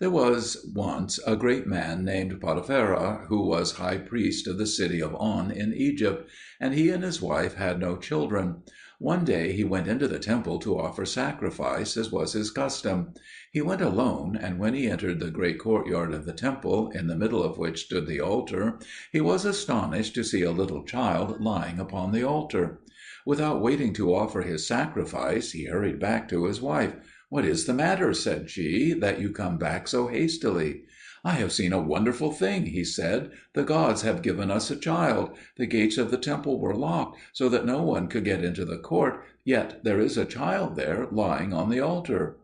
There was once a great man named Potapera, who was high priest of the city of On in Egypt, and he and his wife had no children. One day he went into the temple to offer sacrifice, as was his custom. He went alone, and when he entered the great courtyard of the temple, in the middle of which stood the altar, he was astonished to see a little child lying upon the altar. Without waiting to offer his sacrifice, he hurried back to his wife. "What is the matter," said she, "that you come back so hastily?" "I have seen a wonderful thing," he said. "The gods have given us a child. The gates of the temple were locked, so that no one could get into the court, yet there is a child there lying on the altar."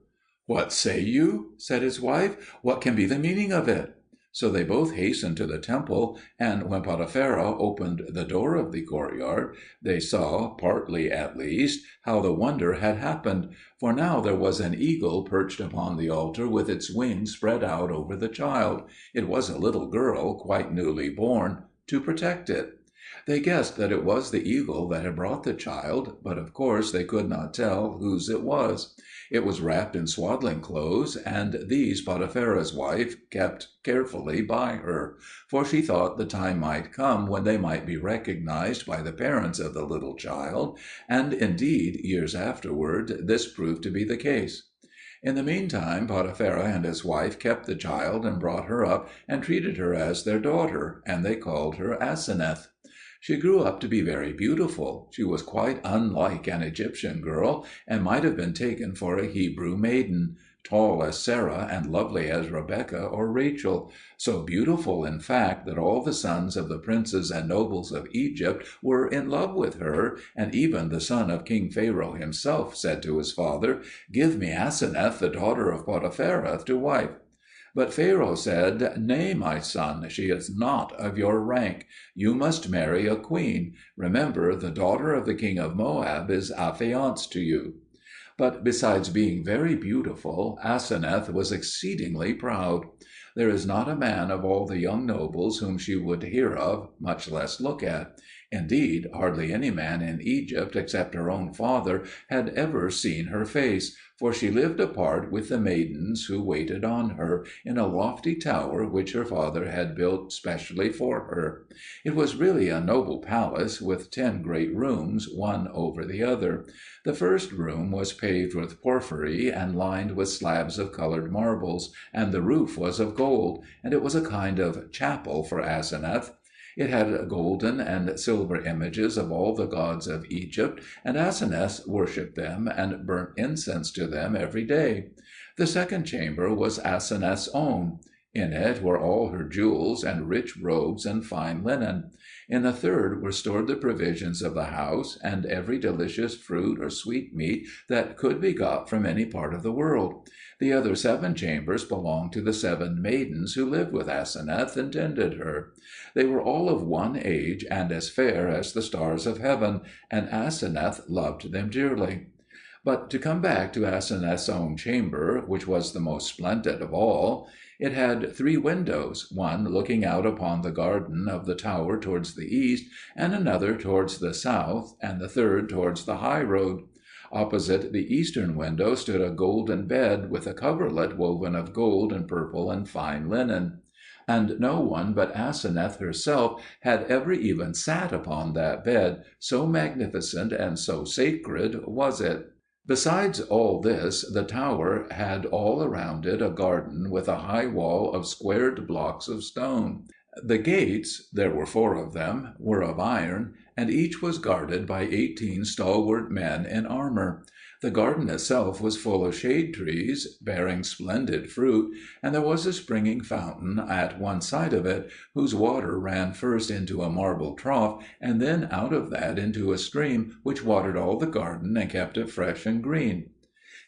"What say you?" said his wife. "What can be the meaning of it?" So they both hastened to the temple, and when Potapera opened the door of the courtyard, they saw, partly at least, how the wonder had happened. For now there was an eagle perched upon the altar with its wings spread out over the child it was a little girl, quite newly born to protect it. They guessed that it was the eagle that had brought the child, but of course they could not tell whose it was. It was wrapped in swaddling clothes, and these Potapera's wife kept carefully by her, for she thought the time might come when they might be recognized by the parents of the little child, and indeed, years afterward, this proved to be the case. In the meantime Potapera and his wife kept the child and brought her up and treated her as their daughter, and they called her Aseneth. She grew up to be very beautiful. She was quite unlike an Egyptian girl, and might have been taken for a Hebrew maiden, tall as Sarah and lovely as Rebekah or Rachel, so beautiful, in fact, that all the sons of the princes and nobles of Egypt were in love with her, and even the son of King Pharaoh himself said to his father, "Give me Aseneth, the daughter of Potapera, to wife." But Pharaoh said, "Nay, my son, she is not of your rank. You must marry a queen. Remember, the daughter of the king of Moab is affianced to you." But besides being very beautiful, Aseneth was exceedingly proud. There is not a man of all the young nobles whom she would hear of, much less look at. Indeed, hardly any man in Egypt, except her own father, had ever seen her face, for she lived apart with the maidens who waited on her, in a lofty tower which her father had built specially for her. It was really a noble palace, with 10 great rooms, one over the other. The first room was paved with porphyry and lined with slabs of coloured marbles, and the roof was of gold, and it was a kind of chapel for Aseneth. It had golden and silver images of all the gods of Egypt, and Aseneth worshipped them and burnt incense to them every day. The second chamber was Aseneth's own. In it were all her jewels and rich robes and fine linen. In the third were stored the provisions of the house, and every delicious fruit or sweetmeat that could be got from any part of the world. The other 7 chambers belonged to the 7 maidens who lived with Aseneth and tended her. They were all of one age and as fair as the stars of heaven, and Aseneth loved them dearly. But to come back to Aseneth's own chamber, which was the most splendid of all, it had 3 windows, one looking out upon the garden of the tower towards the east, and another towards the south, and the third towards the high road. Opposite the eastern window stood a golden bed with a coverlet woven of gold and purple and fine linen. And no one but Aseneth herself had ever even sat upon that bed, so magnificent and so sacred was it. Besides all this, the tower had all around it a garden with a high wall of squared blocks of stone. The gates, there were 4 of them, were of iron, and each was guarded by 18 stalwart men in armour. The garden itself was full of shade trees, bearing splendid fruit, and there was a springing fountain at one side of it, whose water ran first into a marble trough, and then out of that into a stream which watered all the garden and kept it fresh and green.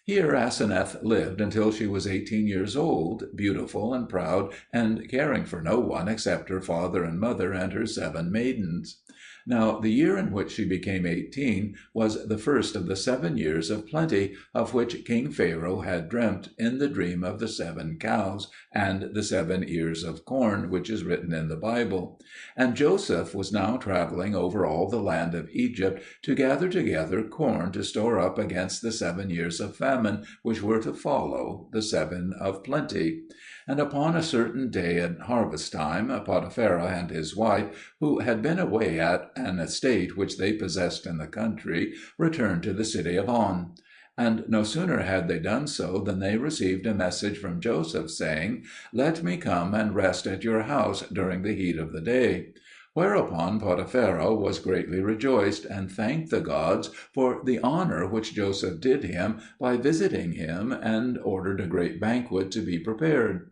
Here Aseneth lived until she was 18 years old, beautiful and proud, and caring for no one except her father and mother and her 7 maidens. Now the year in which she became 18 was the first of the 7 years of plenty, of which King Pharaoh had dreamt in the dream of the 7 cows and the 7 ears of corn, which is written in the Bible. And Joseph was now travelling over all the land of Egypt to gather together corn to store up against the 7 years of famine which were to follow the 7 of plenty. And upon a certain day at harvest time, Potapera and his wife, who had been away at an estate which they possessed in the country, returned to the city of On. And no sooner had they done so than they received a message from Joseph, saying, "Let me come and rest at your house during the heat of the day." Whereupon Potapera was greatly rejoiced, and thanked the gods for the honour which Joseph did him by visiting him, and ordered a great banquet to be prepared.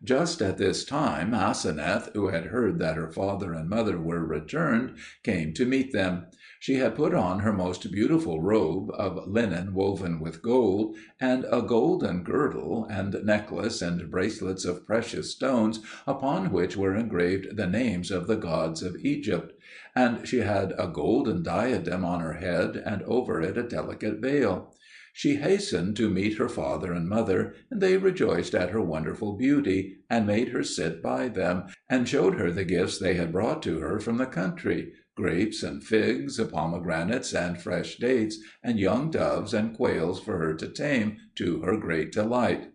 Just at this time Aseneth, who had heard that her father and mother were returned, came to meet them. She had put on her most beautiful robe, of linen woven with gold, and a golden girdle, and necklace and bracelets of precious stones, upon which were engraved the names of the gods of Egypt. And she had a golden diadem on her head, and over it a delicate veil. She hastened to meet her father and mother, and they rejoiced at her wonderful beauty, and made her sit by them, and showed her the gifts they had brought to her from the country: grapes and figs, pomegranates and fresh dates, and young doves and quails for her to tame, to her great delight.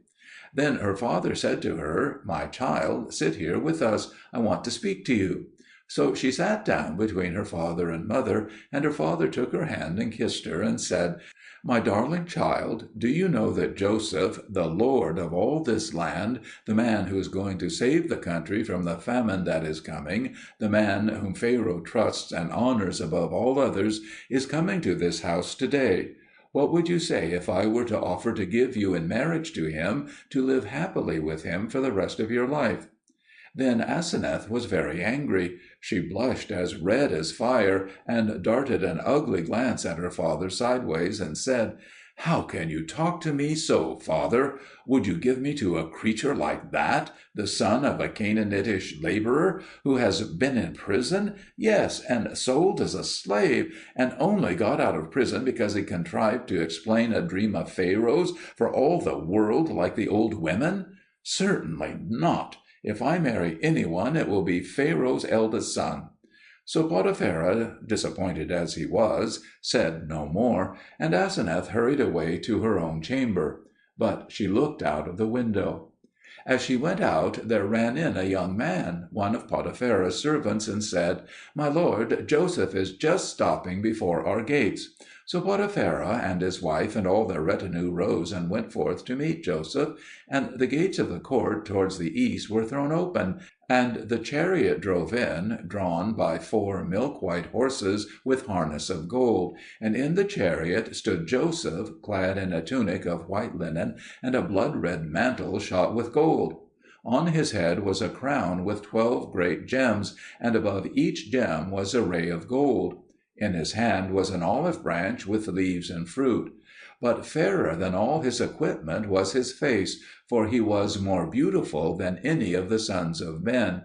Then her father said to her, "My child, sit here with us. I want to speak to you." So she sat down between her father and mother, and her father took her hand and kissed her, and said, "My darling child, do you know that Joseph, the lord of all this land, the man who is going to save the country from the famine that is coming, the man whom Pharaoh trusts and honours above all others, is coming to this house today? What would you say if I were to offer to give you in marriage to him, to live happily with him for the rest of your life?" Then Aseneth was very angry. She blushed as red as fire, and darted an ugly glance at her father sideways, and said, "How can you talk to me so, father? Would you give me to a creature like that, the son of a Canaanitish labourer, who has been in prison, yes, and sold as a slave, and only got out of prison because he contrived to explain a dream of Pharaoh's for all the world like the old women? Certainly not. If I marry anyone, it will be Pharaoh's eldest son." So Potapera, disappointed as he was, said no more, and Aseneth hurried away to her own chamber. But she looked out of the window. As she went out, there ran in a young man, one of Potapera's servants, and said, "My lord, Joseph is just stopping before our gates." So Potapera and his wife and all their retinue rose and went forth to meet Joseph, and the gates of the court towards the east were thrown open, and the chariot drove in, drawn by 4 milk-white horses with harness of gold, and in the chariot stood Joseph, clad in a tunic of white linen, and a blood-red mantle shot with gold. On his head was a crown with 12 great gems, and above each gem was a ray of gold. In his hand was an olive branch with leaves and fruit. But fairer than all his equipment was his face, for he was more beautiful than any of the sons of men.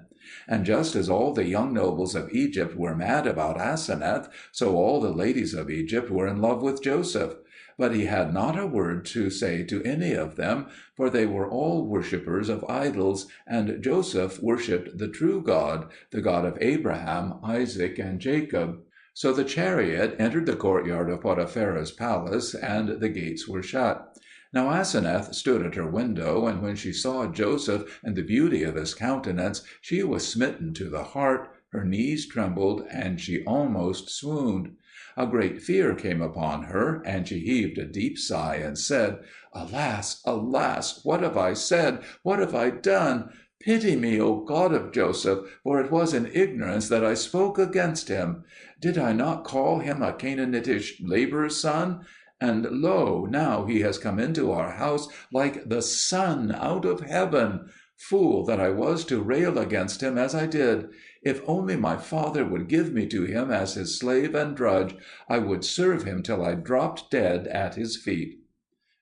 And just as all the young nobles of Egypt were mad about Aseneth, so all the ladies of Egypt were in love with Joseph. But he had not a word to say to any of them, for they were all worshippers of idols, and Joseph worshipped the true God, the God of Abraham, Isaac, and Jacob. So the chariot entered the courtyard of Potapera's palace, and the gates were shut. Now Aseneth stood at her window, and when she saw Joseph and the beauty of his countenance, she was smitten to the heart, her knees trembled, and she almost swooned. A great fear came upon her, and she heaved a deep sigh, and said, "Alas, alas! What have I said? What have I done? Pity me, O God of Joseph, for it was in ignorance that I spoke against him. Did I not call him a Canaanitish labourer's son? And lo, now he has come into our house like the sun out of heaven. Fool that I was to rail against him as I did! If only my father would give me to him as his slave and drudge, I would serve him till I dropped dead at his feet."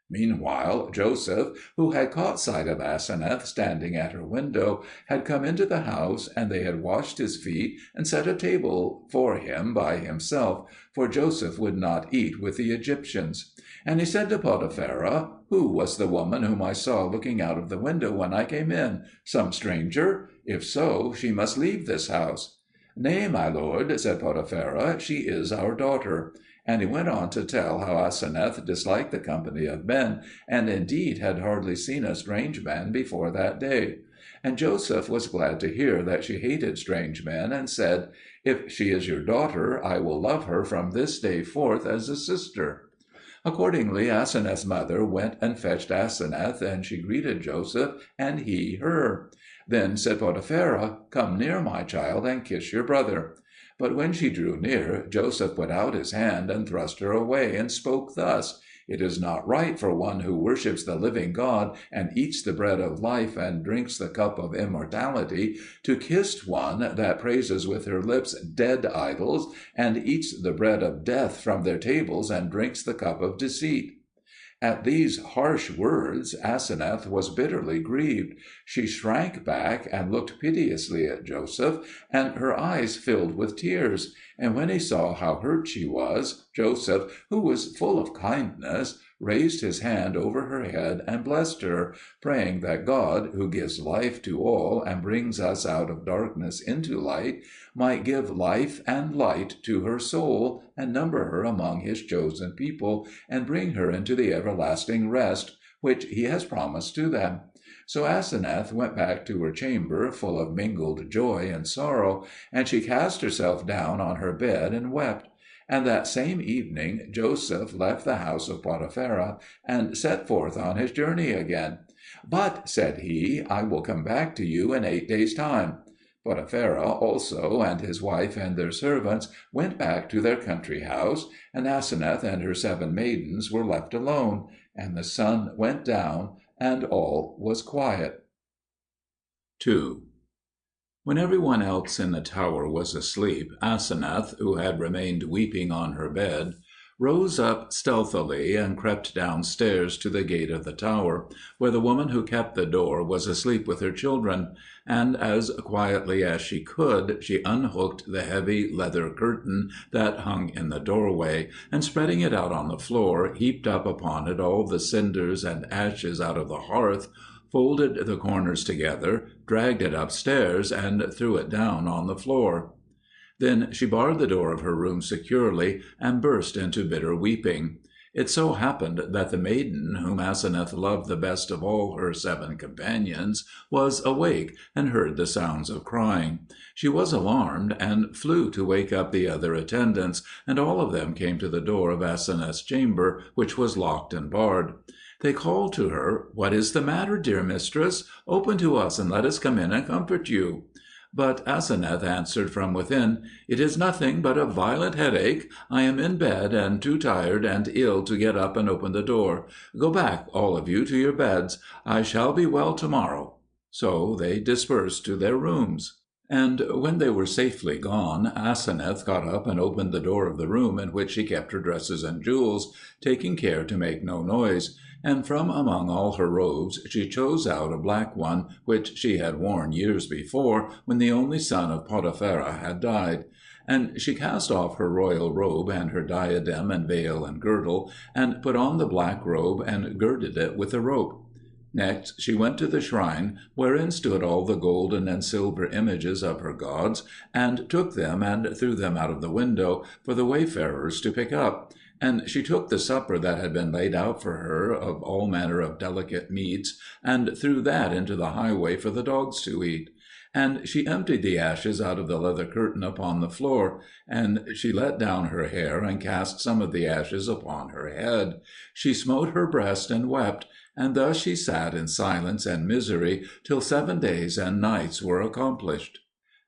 Meanwhile Joseph, who had caught sight of Aseneth standing at her window, had come into the house, and they had washed his feet and set a table for him by himself, for Joseph would not eat with the Egyptians. And he said to Potapera, "Who was the woman whom I saw looking out of the window when I came in? Some stranger? If so, she must leave this house." "Nay, my lord," said Potapera, "she is our daughter." And he went on to tell how Aseneth disliked the company of men, and indeed had hardly seen a strange man before that day. And Joseph was glad to hear that she hated strange men, and said, "If she is your daughter, I will love her from this day forth as a sister." Accordingly Aseneth's mother went and fetched Aseneth, and she greeted Joseph, and he her. Then said Potapera, "Come near, my child, and kiss your brother." But when she drew near, Joseph put out his hand and thrust her away, and spoke thus, "It is not right for one who worships the living God, and eats the bread of life, and drinks the cup of immortality, to kiss one that praises with her lips dead idols, and eats the bread of death from their tables, and drinks the cup of deceit." At these harsh words Aseneth was bitterly grieved. She shrank back and looked piteously at Joseph, and her eyes filled with tears. And when he saw how hurt she was, Joseph, who was full of kindness, raised his hand over her head and blessed her, praying that God, who gives life to all and brings us out of darkness into light, might give life and light to her soul, and number her among his chosen people, and bring her into the everlasting rest which he has promised to them. So Aseneth went back to her chamber full of mingled joy and sorrow, and she cast herself down on her bed and wept. And that same evening Joseph left the house of Potapera and set forth on his journey again. "But," said he, "I will come back to you in 8 days' time." Potapera also and his wife and their servants went back to their country house, and Aseneth and her 7 maidens were left alone. And the sun went down, and all was quiet. 2. When everyone else in the tower was asleep, Aseneth, who had remained weeping on her bed, rose up stealthily and crept downstairs to the gate of the tower, where the woman who kept the door was asleep with her children, and as quietly as she could, she unhooked the heavy leather curtain that hung in the doorway, and spreading it out on the floor, heaped up upon it all the cinders and ashes out of the hearth, folded the corners together, dragged it upstairs, and threw it down on the floor. Then she barred the door of her room securely, and burst into bitter weeping. It so happened that the maiden, whom Aseneth loved the best of all her 7 companions, was awake, and heard the sounds of crying. She was alarmed, and flew to wake up the other attendants, and all of them came to the door of Aseneth's chamber, which was locked and barred. They called to her, "What is the matter, dear mistress? Open to us, and let us come in and comfort you." But Aseneth answered from within, "It is nothing but a violent headache. I am in bed, and too tired and ill to get up and open the door. Go back, all of you, to your beds. I shall be well tomorrow." So they dispersed to their rooms. And when they were safely gone, Aseneth got up and opened the door of the room in which she kept her dresses and jewels, taking care to make no noise. And from among all her robes she chose out a black one, which she had worn years before, when the only son of Potapera had died. And she cast off her royal robe and her diadem and veil and girdle, and put on the black robe and girded it with a rope. Next she went to the shrine, wherein stood all the golden and silver images of her gods, and took them and threw them out of the window, for the wayfarers to pick up. And she took the supper that had been laid out for her of all manner of delicate meats, and threw that into the highway for the dogs to eat. And she emptied the ashes out of the leather curtain upon the floor, and she let down her hair and cast some of the ashes upon her head. She smote her breast and wept, and thus she sat in silence and misery till 7 days and nights were accomplished.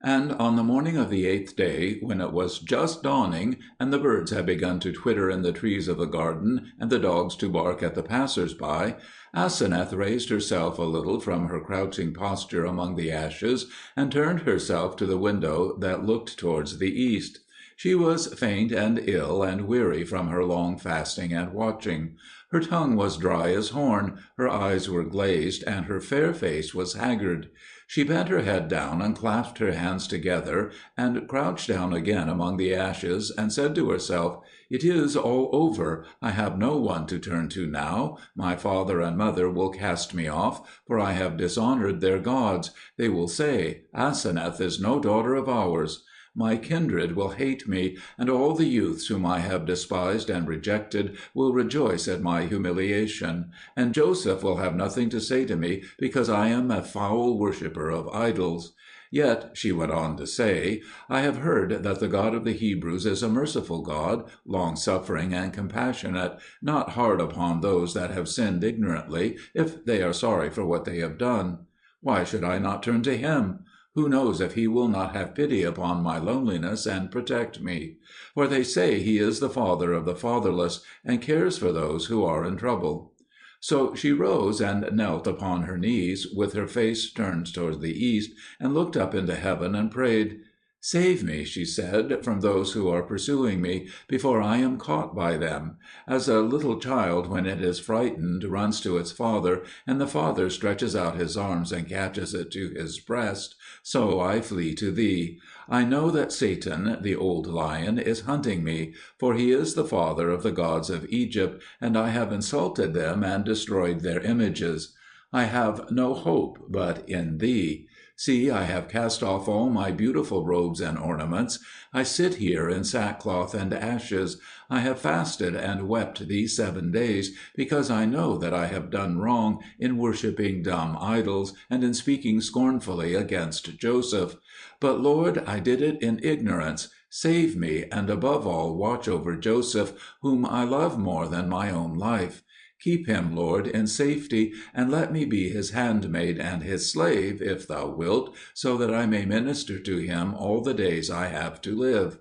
And on the morning of the 8th day, when it was just dawning, and the birds had begun to twitter in the trees of the garden, and the dogs to bark at the passers-by, Aseneth raised herself a little from her crouching posture among the ashes, and turned herself to the window that looked towards the east. She was faint and ill and weary from her long fasting and watching. Her tongue was dry as horn, her eyes were glazed, and her fair face was haggard. She bent her head down and clasped her hands together, and crouched down again among the ashes, and said to herself, "It is all over. I have no one to turn to now. My father and mother will cast me off, for I have dishonoured their gods. They will say, 'Aseneth is no daughter of ours.' My kindred will hate me, and all the youths whom I have despised and rejected will rejoice at my humiliation. And Joseph will have nothing to say to me, because I am a foul worshipper of idols. Yet," she went on to say, "I have heard that the God of the Hebrews is a merciful God, long-suffering and compassionate, not hard upon those that have sinned ignorantly, if they are sorry for what they have done. Why should I not turn to him? Who knows if he will not have pity upon my loneliness and protect me? For they say he is the father of the fatherless, and cares for those who are in trouble." So she rose and knelt upon her knees, with her face turned toward the east, and looked up into heaven and prayed. "Save me," she said, "from those who are pursuing me, before I am caught by them. As a little child, when it is frightened, runs to its father, and the father stretches out his arms and catches it to his breast, so I flee to thee. I know that Satan, the old lion, is hunting me, for he is the father of the gods of Egypt, and I have insulted them and destroyed their images. I have no hope but in thee. See, I have cast off all my beautiful robes and ornaments. I sit here in sackcloth and ashes. I have fasted and wept these 7 days, because I know that I have done wrong in worshipping dumb idols, and in speaking scornfully against Joseph. But, Lord, I did it in ignorance. Save me, and above all watch over Joseph, whom I love more than my own life. Keep him, Lord, in safety, and let me be his handmaid and his slave, if thou wilt, so that I may minister to him all the days I have to live."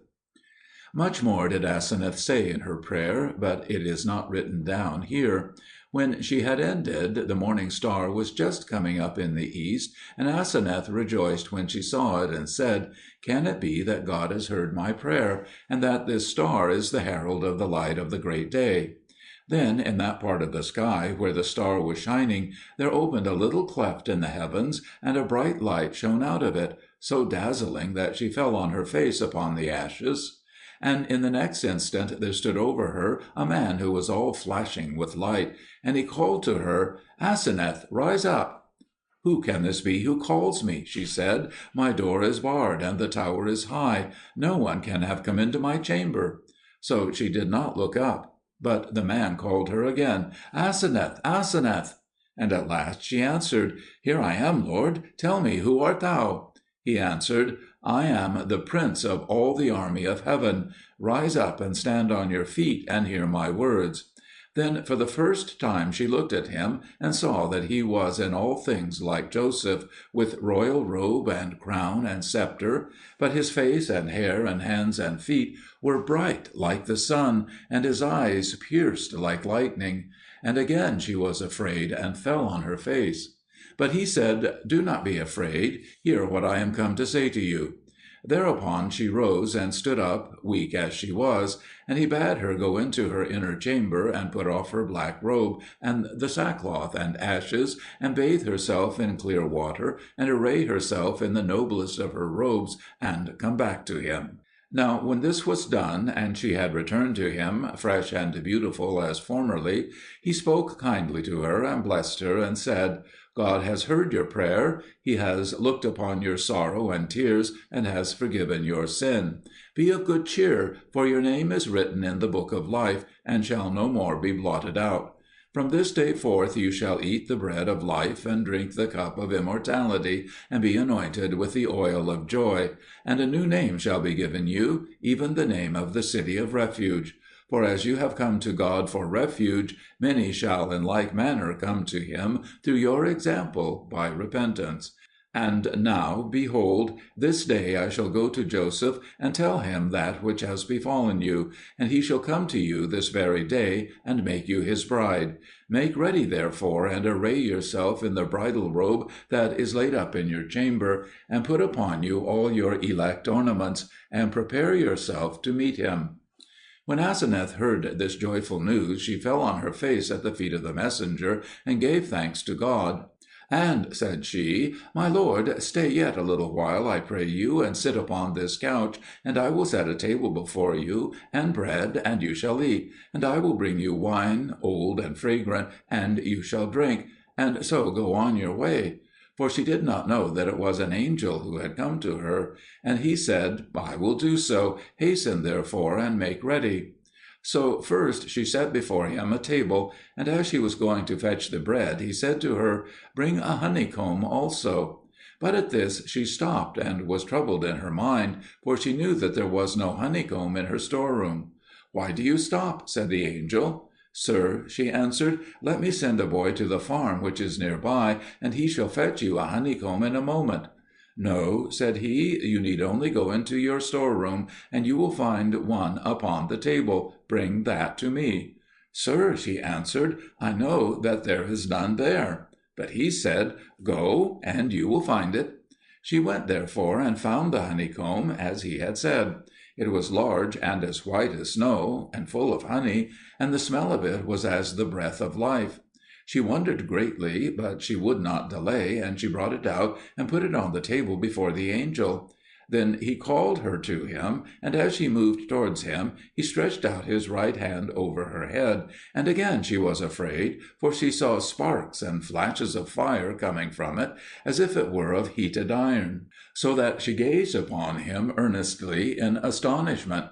Much more did Aseneth say in her prayer, but it is not written down here. When she had ended, the morning star was just coming up in the east, and Aseneth rejoiced when she saw it, and said, "Can it be that God has heard my prayer, and that this star is the herald of the light of the great day?" Then in that part of the sky where the star was shining, there opened a little cleft in the heavens, and a bright light shone out of it, so dazzling that she fell on her face upon the ashes. And in the next instant there stood over her a man who was all flashing with light, and he called to her, "Aseneth, rise up." "Who can this be who calls me?" she said. "My door is barred, and the tower is high. No one can have come into my chamber." So she did not look up. But the man called her again, "Aseneth, Aseneth." And at last she answered, "Here I am, Lord. Tell me, who art thou?" He answered, "I am the prince of all the army of heaven. Rise up and stand on your feet, and hear my words." Then for the first time she looked at him, and saw that he was in all things like Joseph, with royal robe and crown and sceptre; but his face and hair and hands and feet were bright like the sun, and his eyes pierced like lightning. And again she was afraid, and fell on her face. But he said, "Do not be afraid. Hear what I am come to say to you." Thereupon she rose and stood up, weak as she was, and he bade her go into her inner chamber, and put off her black robe, and the sackcloth and ashes, and bathe herself in clear water, and array herself in the noblest of her robes, and come back to him. Now when this was done, and she had returned to him, fresh and beautiful as formerly, he spoke kindly to her, and blessed her, and said, "God has heard your prayer. He has looked upon your sorrow and tears, and has forgiven your sin. Be of good cheer, for your name is written in the book of life, and shall no more be blotted out. From this day forth you shall eat the bread of life, and drink the cup of immortality, and be anointed with the oil of joy. And a new name shall be given you, even the name of the city of refuge. For as you have come to God for refuge, many shall in like manner come to him through your example by repentance." And now, behold, this day I shall go to Joseph and tell him that which has befallen you, and he shall come to you this very day and make you his bride. Make ready, therefore, and array yourself in the bridal robe that is laid up in your chamber, and put upon you all your elect ornaments, and prepare yourself to meet him." When Aseneth heard this joyful news, she fell on her face at the feet of the messenger, and gave thanks to God. "And," said she, "my lord, stay yet a little while, I pray you, and sit upon this couch, and I will set a table before you, and bread, and you shall eat. And I will bring you wine, old and fragrant, and you shall drink, and so go on your way." For she did not know that it was an angel who had come to her. And he said, "I will do so. Hasten, therefore, and make ready." So first she set before him a table, and as she was going to fetch the bread, he said to her, "Bring a honeycomb also." But at this she stopped, and was troubled in her mind, for she knew that there was no honeycomb in her storeroom. "Why do you stop?" said the angel. "Sir," she answered, "let me send a boy to the farm which is near by, and he shall fetch you a honeycomb in a moment." "No," said he, "you need only go into your storeroom, and you will find one upon the table. Bring that to me." "Sir," she answered, "I know that there is none there." But he said, "Go, and you will find it." She went therefore and found the honeycomb, as he had said. It was large and as white as snow, and full of honey, and the smell of it was as the breath of life. She wondered greatly, but she would not delay, and she brought it out and put it on the table before the angel. Then he called her to him, and as she moved towards him, he stretched out his right hand over her head, and again she was afraid, for she saw sparks and flashes of fire coming from it, as if it were of heated iron, so that she gazed upon him earnestly in astonishment.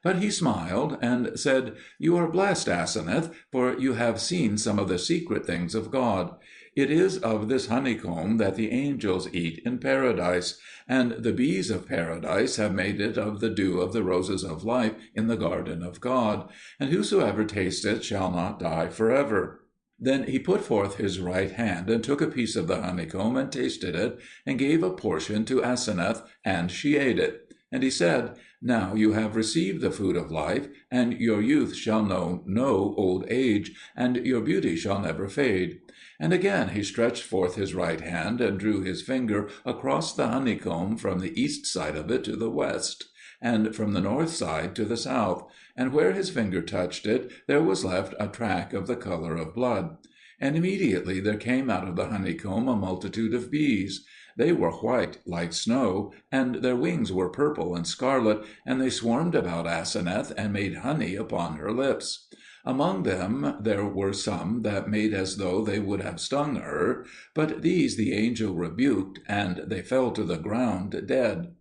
But he smiled, and said, "You are blessed, Aseneth, for you have seen some of the secret things of God. It is of this honeycomb that the angels eat in paradise, and the bees of paradise have made it of the dew of the roses of life in the garden of God, and whosoever tastes it shall not die forever." Then he put forth his right hand, and took a piece of the honeycomb, and tasted it, and gave a portion to Aseneth, and she ate it. And he said, "Now you have received the food of life, and your youth shall know no old age, and your beauty shall never fade." And again he stretched forth his right hand, and drew his finger across the honeycomb from the east side of it to the west, and from the north side to the south, and where his finger touched it there was left a track of the colour of blood. And immediately there came out of the honeycomb a multitude of bees. They were white like snow, and their wings were purple and scarlet, and they swarmed about Aseneth, and made honey upon her lips. Among them there were some that made as though they would have stung her, but these the angel rebuked, and they fell to the ground dead.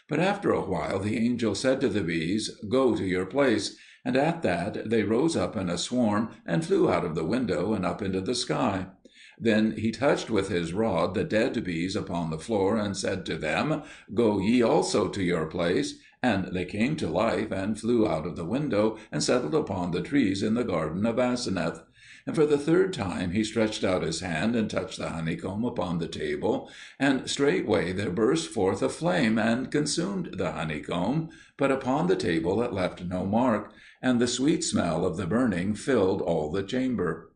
But after a while the angel said to the bees, "Go to your place." And at that they rose up in a swarm, and flew out of the window and up into the sky. Then he touched with his rod the dead bees upon the floor, and said to them, "Go ye also to your place." And they came to life, and flew out of the window, and settled upon the trees in the garden of Aseneth. And for the third time he stretched out his hand, and touched the honeycomb upon the table, and straightway there burst forth a flame, and consumed the honeycomb, but upon the table it left no mark, and the sweet smell of the burning filled all the chamber.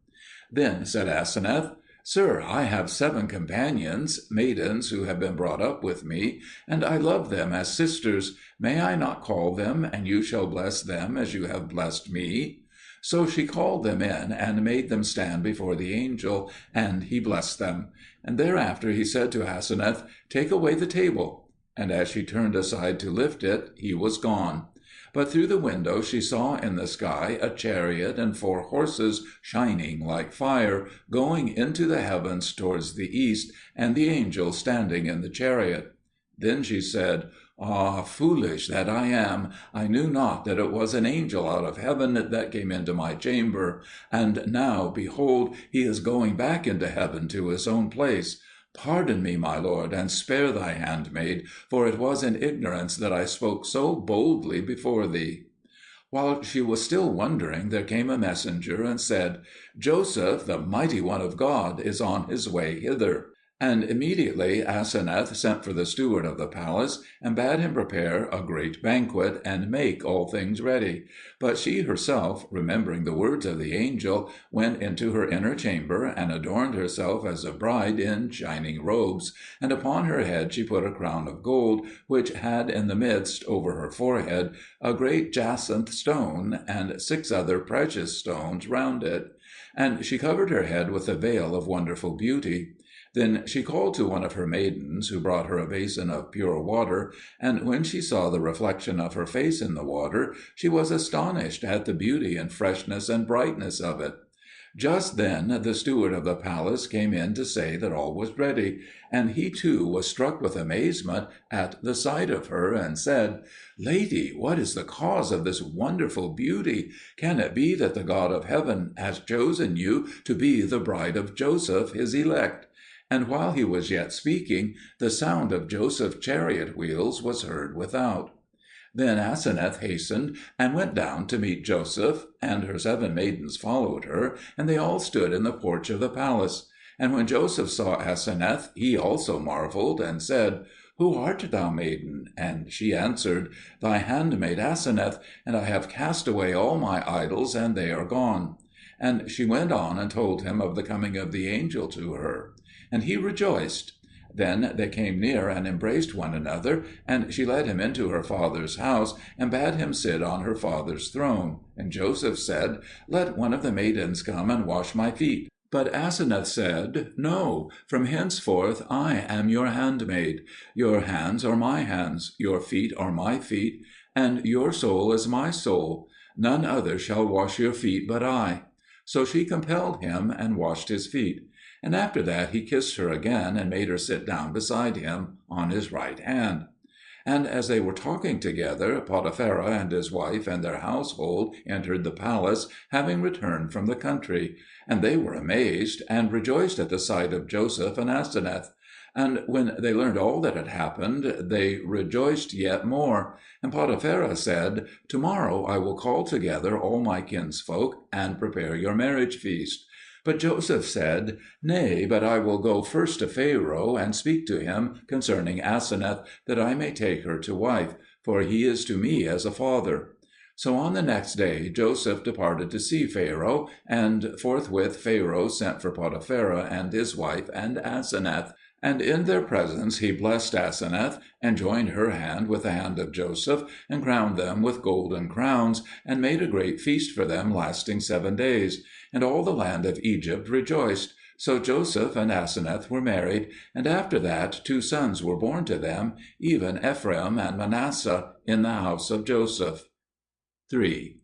Then said Aseneth, "Sir, I have 7 companions, maidens who have been brought up with me, and I love them as sisters. May I not call them, and you shall bless them as you have blessed me?" So she called them in, and made them stand before the angel, and he blessed them. And thereafter he said to Aseneth, "Take away the table." And as she turned aside to lift it, he was gone. But through the window she saw in the sky a chariot and 4 horses shining like fire, going into the heavens towards the east, and the angel standing in the chariot. Then she said, "Ah, foolish that I am! I knew not that it was an angel out of heaven that came into my chamber. And now, behold, he is going back into heaven to his own place. Pardon me, my lord, and spare thy handmaid, for it was in ignorance that I spoke so boldly before thee." While she was still wondering, there came a messenger, and said, "Joseph, the mighty one of God, is on his way hither." And immediately Aseneth sent for the steward of the palace, and bade him prepare a great banquet, and make all things ready. But she herself, remembering the words of the angel, went into her inner chamber, and adorned herself as a bride in shining robes, and upon her head she put a crown of gold, which had in the midst, over her forehead, a great jacinth stone, and 6 other precious stones round it. And she covered her head with a veil of wonderful beauty. Then she called to one of her maidens, who brought her a basin of pure water, and when she saw the reflection of her face in the water, she was astonished at the beauty and freshness and brightness of it. Just then the steward of the palace came in to say that all was ready, and he too was struck with amazement at the sight of her, and said, "Lady, what is the cause of this wonderful beauty? Can it be that the God of heaven has chosen you to be the bride of Joseph, his elect?" And while he was yet speaking, the sound of Joseph's chariot wheels was heard without. Then Aseneth hastened and went down to meet Joseph, and her 7 maidens followed her, and they all stood in the porch of the palace. And when Joseph saw Aseneth, he also marvelled, and said, "Who art thou, maiden?" And she answered, "Thy handmaid Aseneth, and I have cast away all my idols, and they are gone." And she went on and told him of the coming of the angel to her. And he rejoiced. Then they came near and embraced one another, and she led him into her father's house, and bade him sit on her father's throne. And Joseph said, "Let one of the maidens come and wash my feet." But Aseneth said, "No, from henceforth I am your handmaid. Your hands are my hands, your feet are my feet, and your soul is my soul. None other shall wash your feet but I." So she compelled him, and washed his feet. And after that he kissed her again, and made her sit down beside him on his right hand. And as they were talking together, Potapera and his wife and their household entered the palace, having returned from the country. And they were amazed, and rejoiced at the sight of Joseph and Aseneth. And when they learned all that had happened, they rejoiced yet more. And Potapera said, "Tomorrow I will call together all my kinsfolk, and prepare your marriage feast." But Joseph said, "Nay, but I will go first to Pharaoh, and speak to him concerning Aseneth, that I may take her to wife, for he is to me as a father." So on the next day Joseph departed to see Pharaoh, and forthwith Pharaoh sent for Potapera and his wife and Aseneth. And in their presence he blessed Aseneth, and joined her hand with the hand of Joseph, and crowned them with golden crowns, and made a great feast for them lasting 7 days. And all the land of Egypt rejoiced. So Joseph and Aseneth were married, and after that 2 sons were born to them, even Ephraim and Manasseh, in the house of Joseph. 3.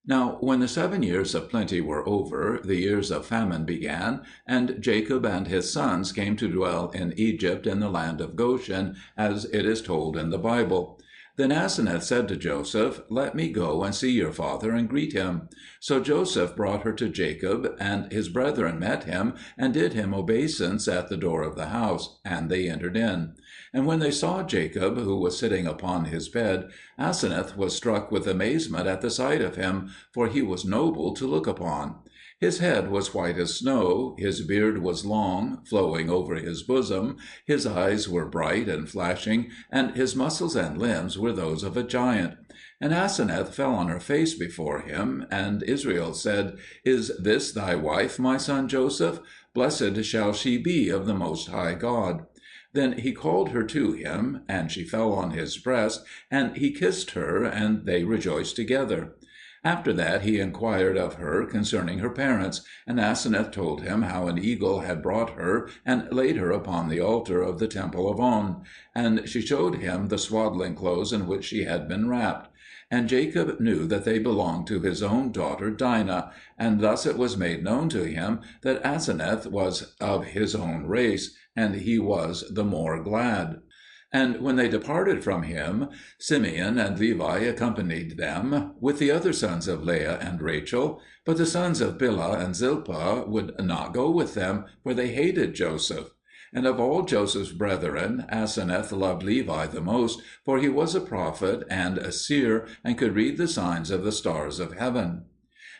Now when the 7 years of plenty were over, the years of famine began, and Jacob and his sons came to dwell in Egypt in the land of Goshen, as it is told in the Bible. Then Aseneth said to Joseph, "Let me go and see your father and greet him." So Joseph brought her to Jacob, and his brethren met him, and did him obeisance at the door of the house, and they entered in. And when they saw Jacob, who was sitting upon his bed, Aseneth was struck with amazement at the sight of him, for he was noble to look upon. His head was white as snow, his beard was long, flowing over his bosom, his eyes were bright and flashing, and his muscles and limbs were those of a giant. And Aseneth fell on her face before him, and Israel said, "Is this thy wife, my son Joseph? Blessed shall she be of the Most High God." Then he called her to him, and she fell on his breast, and he kissed her, and they rejoiced together. After that he inquired of her concerning her parents, and Aseneth told him how an eagle had brought her and laid her upon the altar of the temple of On, and she showed him the swaddling clothes in which she had been wrapped. And Jacob knew that they belonged to his own daughter Dinah, and thus it was made known to him that Aseneth was of his own race, and he was the more glad. And when they departed from him, Simeon and Levi accompanied them, with the other sons of Leah and Rachel. But the sons of Bilhah and Zilpah would not go with them, for they hated Joseph. And of all Joseph's brethren, Aseneth loved Levi the most, for he was a prophet and a seer, and could read the signs of the stars of heaven.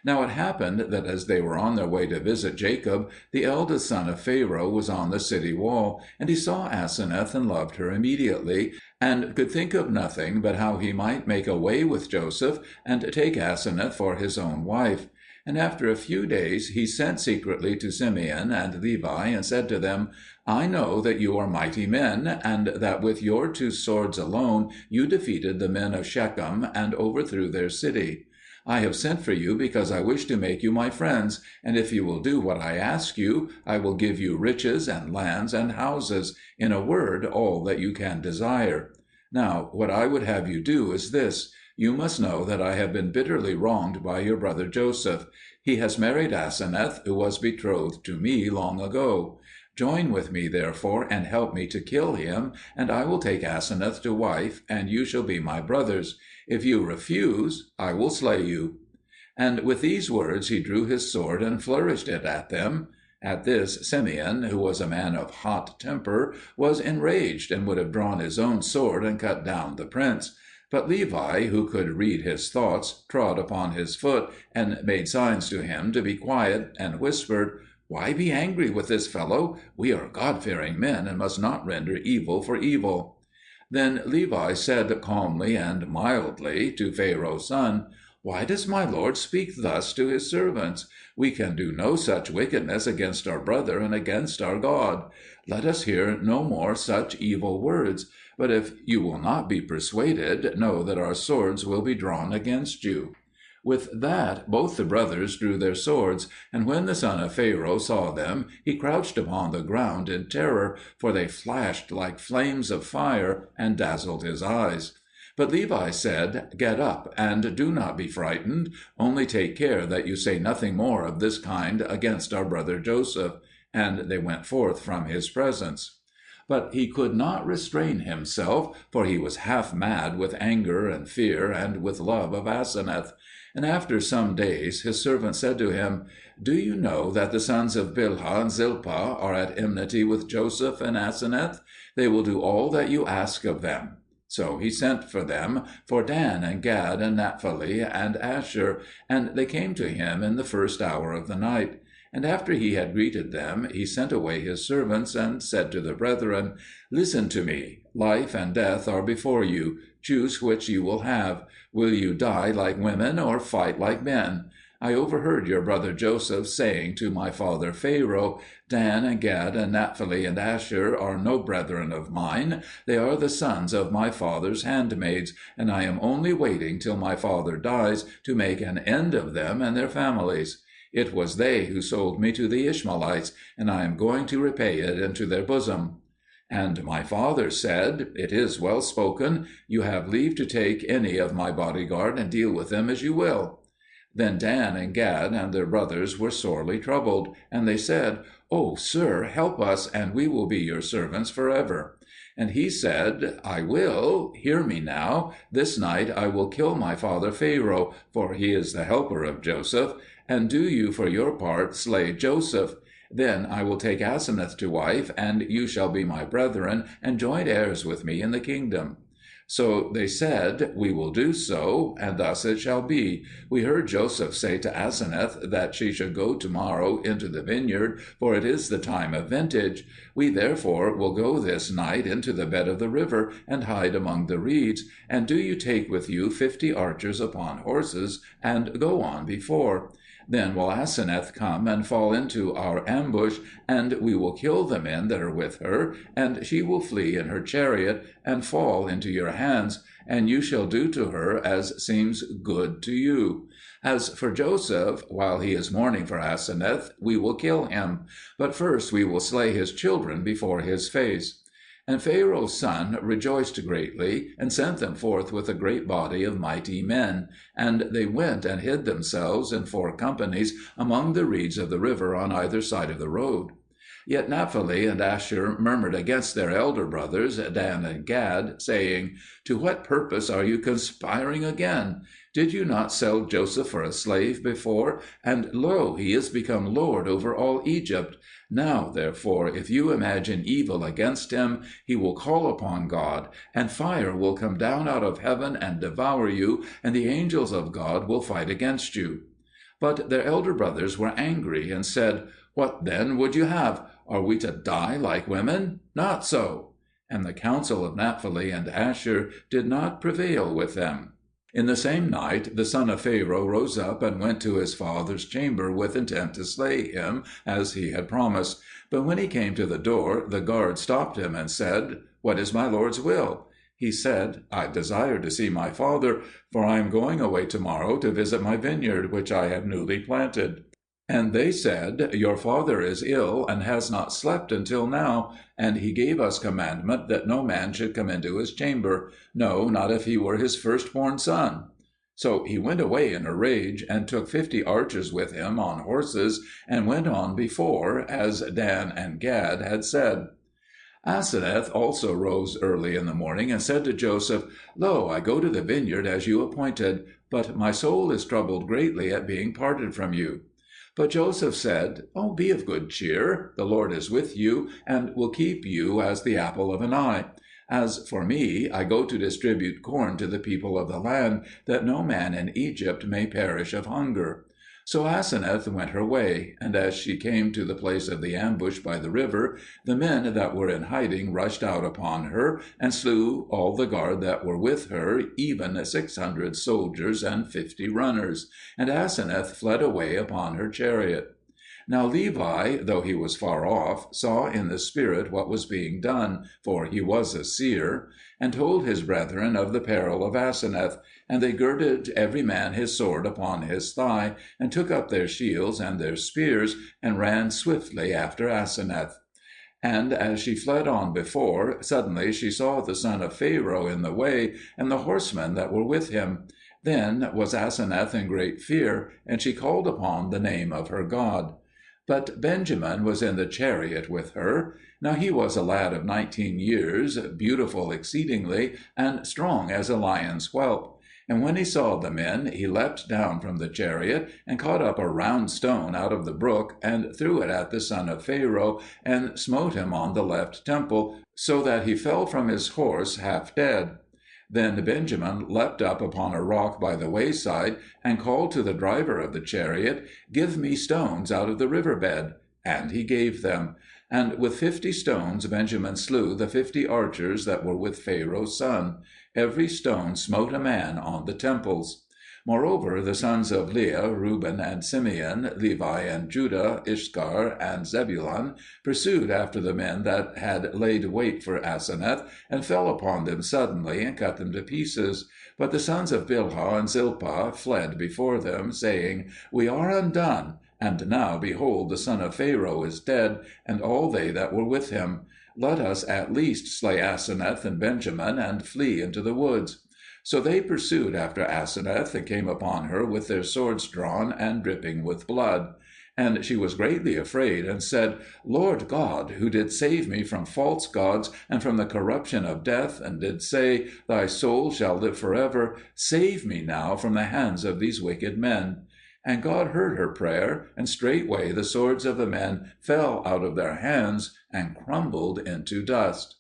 Now it happened that as they were on their way to visit Jacob, the eldest son of Pharaoh was on the city wall, and he saw Aseneth and loved her immediately, and could think of nothing but how he might make away with Joseph and take Aseneth for his own wife. And after a few days he sent secretly to Simeon and Levi and said to them, I know that you are mighty men, and that with your 2 swords alone you defeated the men of Shechem and overthrew their city. I have sent for you because I wish to make you my friends, and if you will do what I ask you, I will give you riches and lands and houses, in a word, all that you can desire. Now, what I would have you do is this. You must know that I have been bitterly wronged by your brother Joseph. He has married Aseneth, who was betrothed to me long ago. Join with me, therefore, and help me to kill him, and I will take Aseneth to wife, and you shall be my brothers. If you refuse, I will slay you." And with these words he drew his sword and flourished it at them. At this Simeon, who was a man of hot temper, was enraged, and would have drawn his own sword and cut down the prince. But Levi, who could read his thoughts, trod upon his foot, and made signs to him to be quiet, and whispered, "Why be angry with this fellow? We are God-fearing men, and must not render evil for evil." Then Levi said calmly and mildly to Pharaoh's son, "Why does my lord speak thus to his servants? We can do no such wickedness against our brother and against our God. Let us hear no more such evil words. But if you will not be persuaded, know that our swords will be drawn against you." With that both the brothers drew their swords, and when the son of Pharaoh saw them, he crouched upon the ground in terror, for they flashed like flames of fire and dazzled his eyes. But Levi said, "Get up, and do not be frightened. Only take care that you say nothing more of this kind against our brother Joseph." And they went forth from his presence. But he could not restrain himself, for he was half mad with anger and fear and with love of Aseneth. And after some days his servant said to him, "Do you know that the sons of Bilhah and Zilpah are at enmity with Joseph and Aseneth? They will do all that you ask of them." So he sent for them, for Dan and Gad and Naphtali and Asher, and they came to him in the first hour of the night. And after he had greeted them, he sent away his servants, and said to the brethren, "Listen to me. Life and death are before you. Choose which you will have. Will you die like women, or fight like men? I overheard your brother Joseph saying to my father Pharaoh, 'Dan and Gad and Naphtali and Asher are no brethren of mine. They are the sons of my father's handmaids, and I am only waiting till my father dies to make an end of them and their families. It was they who sold me to the Ishmaelites, and I am going to repay it into their bosom.' And my father said, 'It is well spoken. You have leave to take any of my bodyguard and deal with them as you will.' Then Dan and Gad and their brothers were sorely troubled, and they said, 'O sir, help us, and we will be your servants forever.' And he said, 'I will. Hear me now. This night I will kill my father Pharaoh, for he is the helper of Joseph, and do you for your part slay Joseph. Then I will take Aseneth to wife, and you shall be my brethren, and joint heirs with me in the kingdom.' So they said, 'We will do so,' and thus it shall be. We heard Joseph say to Aseneth that she should go tomorrow into the vineyard, for it is the time of vintage. We therefore will go this night into the bed of the river, and hide among the reeds, and do you take with you 50 archers upon horses, and go on before. Then will Aseneth come and fall into our ambush, and we will kill the men that are with her, and she will flee in her chariot, and fall into your hands, and you shall do to her as seems good to you. As for Joseph, while he is mourning for Aseneth, we will kill him, but first we will slay his children before his face." And Pharaoh's son rejoiced greatly, and sent them forth with a great body of mighty men. And they went and hid themselves in 4 companies among the reeds of the river on either side of the road. Yet Naphtali and Asher murmured against their elder brothers, Dan and Gad, saying, "To what purpose are you conspiring again? Did you not sell Joseph for a slave before? And lo, he is become lord over all Egypt. Now, therefore, if you imagine evil against him, he will call upon God, and fire will come down out of heaven and devour you, and the angels of God will fight against you." But their elder brothers were angry and said, "What then would you have? Are we to die like women? Not so." And the counsel of Naphtali and Asher did not prevail with them. In the same night the son of Pharaoh rose up and went to his father's chamber with intent to slay him, as he had promised. But when he came to the door, the guard stopped him and said, "What is my lord's will?" He said, "I desire to see my father, for I am going away tomorrow to visit my vineyard, which I have newly planted." And they said, "Your father is ill, and has not slept until now, and he gave us commandment that no man should come into his chamber, no, not if he were his firstborn son." So he went away in a rage, and took 50 archers with him on horses, and went on before, as Dan and Gad had said. Aseneth also rose early in the morning and said to Joseph, "Lo, I go to the vineyard as you appointed, but my soul is troubled greatly at being parted from you." But Joseph said, "Oh, be of good cheer. The Lord is with you, and will keep you as the apple of an eye. As for me, I go to distribute corn to the people of the land, that no man in Egypt may perish of hunger." So Aseneth went her way, and as she came to the place of the ambush by the river, the men that were in hiding rushed out upon her, and slew all the guard that were with her, even 600 soldiers and 50 runners. And Aseneth fled away upon her chariot. Now Levi, though he was far off, saw in the spirit what was being done, for he was a seer, and told his brethren of the peril of Aseneth. And they girded every man his sword upon his thigh, and took up their shields and their spears, and ran swiftly after Aseneth. And as she fled on before, suddenly she saw the son of Pharaoh in the way, and the horsemen that were with him. Then was Aseneth in great fear, and she called upon the name of her God. But Benjamin was in the chariot with her. Now he was a lad of 19 years, beautiful exceedingly, and strong as a lion's whelp. And when he saw the men, he leapt down from the chariot, and caught up a round stone out of the brook, and threw it at the son of Pharaoh, and smote him on the left temple, so that he fell from his horse half dead. Then Benjamin leapt up upon a rock by the wayside, and called to the driver of the chariot, "Give me stones out of the river bed." And he gave them. And with 50 stones Benjamin slew the 50 archers that were with Pharaoh's son. Every stone smote a man on the temples. Moreover, the sons of Leah, Reuben and Simeon, Levi and Judah, Issachar and Zebulun, pursued after the men that had laid wait for Aseneth, and fell upon them suddenly, and cut them to pieces. But the sons of Bilhah and Zilpah fled before them, saying, "We are undone, and now, behold, the son of Pharaoh is dead, and all they that were with him. Let us at least slay Aseneth and Benjamin, and flee into the woods." So they pursued after Aseneth, and came upon her with their swords drawn and dripping with blood. And she was greatly afraid, and said, "Lord God, who did save me from false gods and from the corruption of death, and did say, 'Thy soul shall live forever,' save me now from the hands of these wicked men." And God heard her prayer, and straightway the swords of the men fell out of their hands, and crumbled into dust.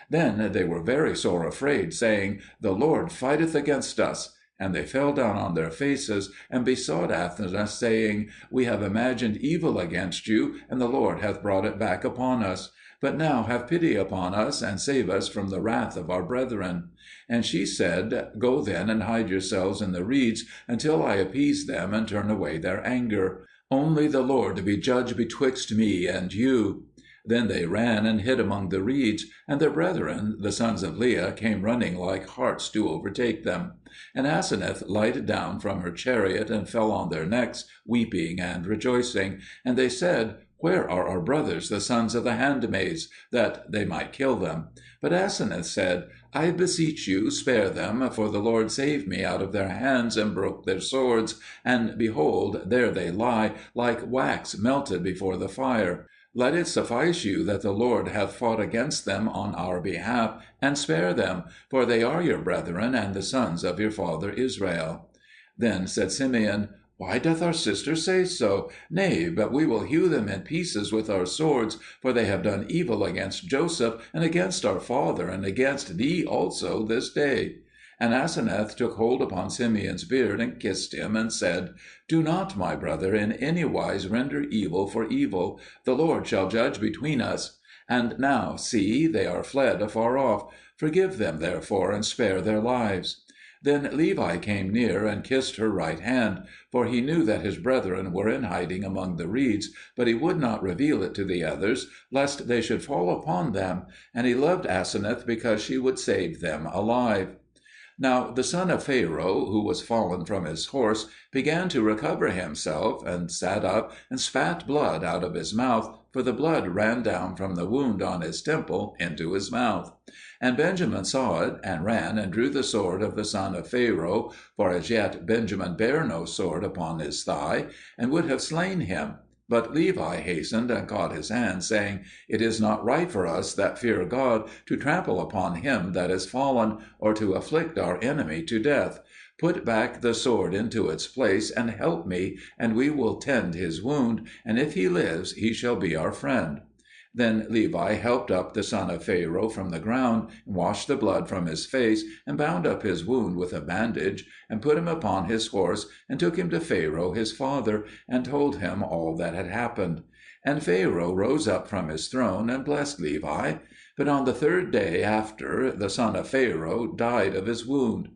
Then they were very sore afraid, saying, "The Lord fighteth against us." And they fell down on their faces, and besought Aseneth, saying, "We have imagined evil against you, and the Lord hath brought it back upon us. But now have pity upon us, and save us from the wrath of our brethren." And she said, "Go then and hide yourselves in the reeds, until I appease them and turn away their anger. Only the Lord be judge betwixt me and you." Then they ran and hid among the reeds, and their brethren, the sons of Leah, came running like harts to overtake them. And Aseneth lighted down from her chariot, and fell on their necks, weeping and rejoicing. And they said, "Where are our brothers, the sons of the handmaids?" that they might kill them. But Aseneth said, "I beseech you, spare them, for the Lord saved me out of their hands, and broke their swords, and behold, there they lie, like wax melted before the fire. Let it suffice you that the Lord hath fought against them on our behalf, and spare them, for they are your brethren, and the sons of your father Israel." Then said Simeon, "Why doth our sister say so? Nay, but we will hew them in pieces with our swords, for they have done evil against Joseph, and against our father, and against thee also this day." And Aseneth took hold upon Simeon's beard and kissed him, and said, "Do not, my brother, in any wise render evil for evil. The Lord shall judge between us. And now, see, they are fled afar off. Forgive them, therefore, and spare their lives." Then Levi came near and kissed her right hand, for he knew that his brethren were in hiding among the reeds, but he would not reveal it to the others, lest they should fall upon them. And he loved Aseneth because she would save them alive. Now the son of Pharaoh, who was fallen from his horse, began to recover himself, and sat up and spat blood out of his mouth, for the blood ran down from the wound on his temple into his mouth. And Benjamin saw it, and ran and drew the sword of the son of Pharaoh, for as yet Benjamin bare no sword upon his thigh, and would have slain him. But Levi hastened and caught his hand, saying, "It is not right for us that fear God to trample upon him that is fallen, or to afflict our enemy to death. Put back the sword into its place, and help me, and we will tend his wound, and if he lives, he shall be our friend." Then Levi helped up the son of Pharaoh from the ground, and washed the blood from his face, and bound up his wound with a bandage, and put him upon his horse, and took him to Pharaoh his father, and told him all that had happened. And Pharaoh rose up from his throne, and blessed Levi. But on the third day after, the son of Pharaoh died of his wound.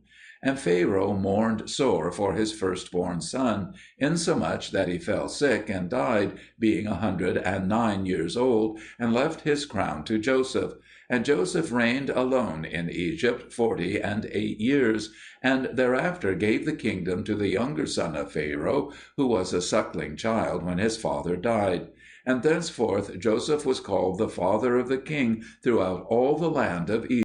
And Pharaoh mourned sore for his firstborn son, insomuch that he fell sick and died, being 109 years old, and left his crown to Joseph. And Joseph reigned alone in Egypt 48 years, and thereafter gave the kingdom to the younger son of Pharaoh, who was a suckling child when his father died. And thenceforth Joseph was called the father of the king throughout all the land of Egypt.